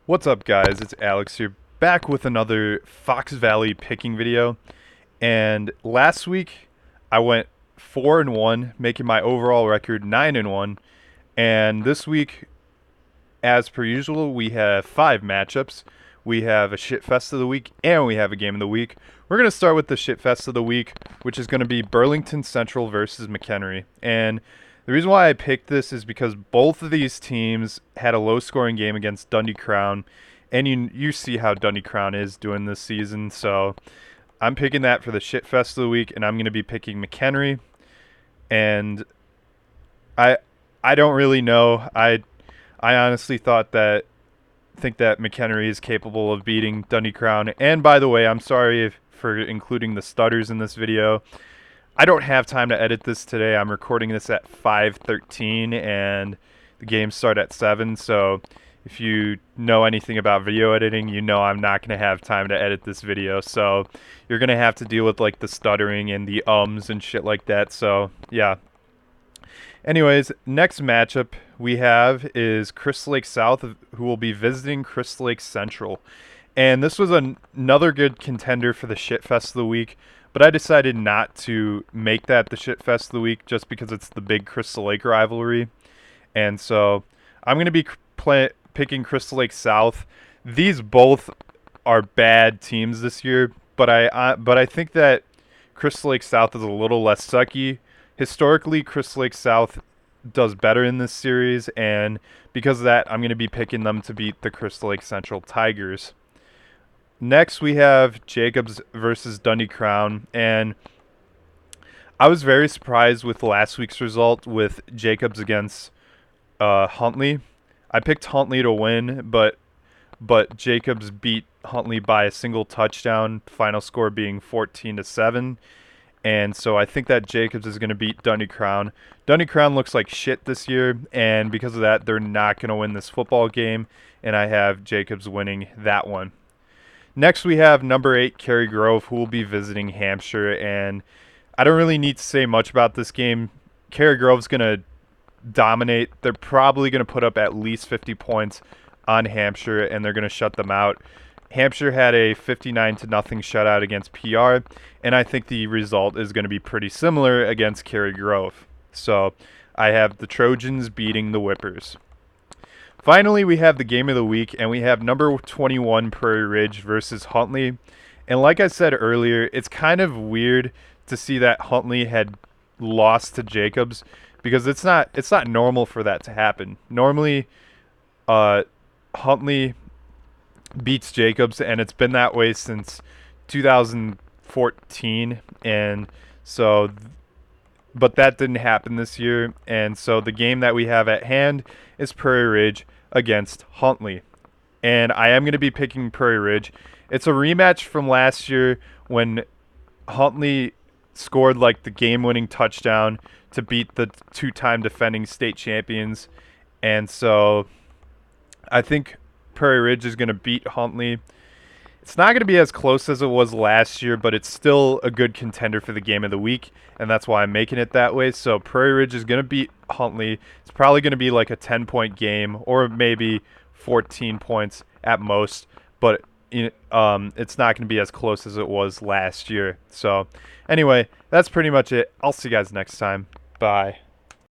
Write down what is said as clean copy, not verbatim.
What's up, guys? It's Alex here, back with another Fox Valley picking video. And last week I went 4-1, making my overall record 9-1. And this week, as per usual, we have 5 matchups. We have a shit fest of the week, and we have a game of the week. We're gonna start with the shit fest of the week, which is gonna be Burlington Central versus McHenry. And the reason why I picked this is because both of these teams had a low-scoring game against Dundee Crown, and you see how Dundee Crown is doing this season. So I'm picking that for the shit fest of the week, and I'm going to be picking McHenry. And I I don't really know. I honestly think that McHenry is capable of beating Dundee Crown. And by the way, I'm sorry for including the stutters in this video. I don't have time to edit this today. I'm recording this at 5:13 and the games start at 7. So if you know anything about video editing, you know I'm not going to have time to edit this video. So you're going to have to deal with like the stuttering and the ums and shit like that. So yeah. Anyways, next matchup we have is Crystal Lake South, who will be visiting Crystal Lake Central. And this was another good contender for the shitfest of the week, but I decided not to make that the shitfest of the week just because it's the big Crystal Lake rivalry. And so I'm going to be picking Crystal Lake South. These both are bad teams this year, but I think that Crystal Lake South is a little less sucky. Historically, Crystal Lake South does better in this series, and because of that, I'm going to be picking them to beat the Crystal Lake Central Tigers. Next, we have Jacobs versus Dundee Crown, and I was very surprised with last week's result with Jacobs against Huntley. I picked Huntley to win, but Jacobs beat Huntley by a single touchdown, final score being 14-7. And so I think that Jacobs is going to beat Dundee Crown. Dundee Crown looks like shit this year, and because of that, they're not going to win this football game, and I have Jacobs winning that one. Next, we have number 8, Cary Grove, who will be visiting Hampshire, and I don't really need to say much about this game. Cary Grove's going to dominate. They're probably going to put up at least 50 points on Hampshire, and they're going to shut them out. Hampshire had a 59-0 shutout against PR, and I think the result is going to be pretty similar against Cary Grove. So I have the Trojans beating the Whippers. Finally, we have the game of the week, and we have number 21 Prairie Ridge versus Huntley. And like I said earlier, it's kind of weird to see that Huntley had lost to Jacobs because it's not normal for that to happen. Normally, Huntley beats Jacobs, and it's been that way since 2014, and so but that didn't happen this year, and so the game that we have at hand is Prairie Ridge against Huntley, and I am going to be picking Prairie Ridge. It's a rematch from last year when Huntley scored like the game-winning touchdown to beat the two-time defending state champions, and so I think Prairie Ridge is going to beat Huntley. It's not going to be as close as it was last year, but it's still a good contender for the game of the week, and that's why I'm making it that way. So Prairie Ridge is going to beat Huntley. It's probably going to be like a 10-point game or maybe 14 points at most, but it's not going to be as close as it was last year. So anyway, that's pretty much it. I'll see you guys next time. Bye.